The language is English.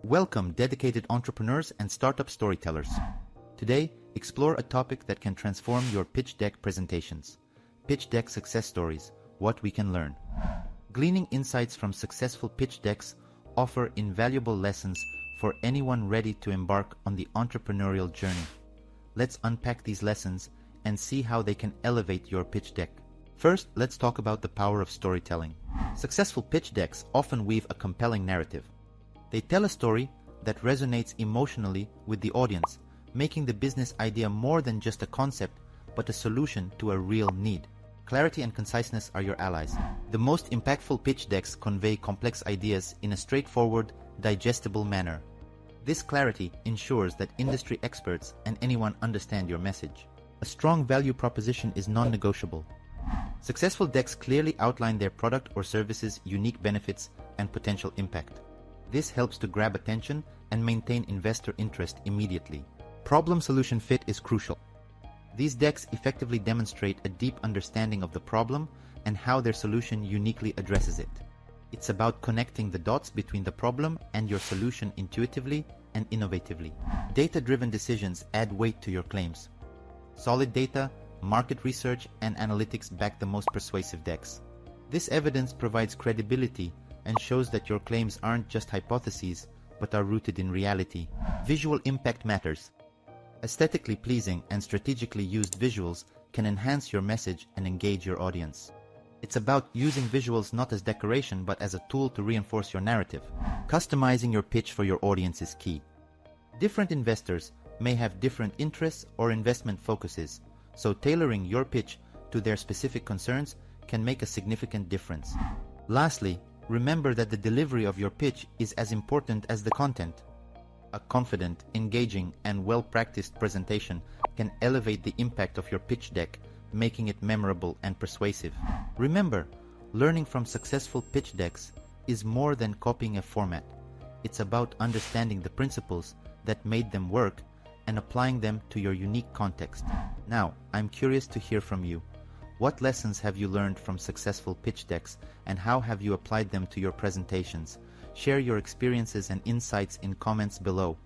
Welcome, dedicated entrepreneurs and startup storytellers. Today, explore a topic that can transform your pitch deck presentations. Pitch deck success stories, what we can learn. Gleaning insights from successful pitch decks offer invaluable lessons for anyone ready to embark on the entrepreneurial journey. Let's unpack these lessons and see how they can elevate your pitch deck. First, let's talk about the power of storytelling. Successful pitch decks often weave a compelling narrative. They tell a story that resonates emotionally with the audience, making the business idea more than just a concept, but a solution to a real need. Clarity and conciseness are your allies. The most impactful pitch decks convey complex ideas in a straightforward, digestible manner. This clarity ensures that industry experts and anyone understand your message. A strong value proposition is non-negotiable. Successful decks clearly outline their product or service's unique benefits and potential impact. This helps to grab attention and maintain investor interest immediately. Problem-solution fit is crucial. These decks effectively demonstrate a deep understanding of the problem and how their solution uniquely addresses it. It's about connecting the dots between the problem and your solution intuitively and innovatively. Data-driven decisions add weight to your claims. Solid data, market research, and analytics back the most persuasive decks. This evidence provides credibility and shows that your claims aren't just hypotheses, but are rooted in reality. Visual impact matters. Aesthetically pleasing and strategically used visuals can enhance your message and engage your audience. It's about using visuals not as decoration but as a tool to reinforce your narrative. Customizing your pitch for your audience is key. Different investors may have different interests or investment focuses, so tailoring your pitch to their specific concerns can make a significant difference. Lastly, remember that the delivery of your pitch is as important as the content. A confident, engaging, and well-practiced presentation can elevate the impact of your pitch deck, making it memorable and persuasive. Remember, learning from successful pitch decks is more than copying a format. It's about understanding the principles that made them work and applying them to your unique context. Now, I'm curious to hear from you. What lessons have you learned from successful pitch decks, and how have you applied them to your presentations? Share your experiences and insights in comments below.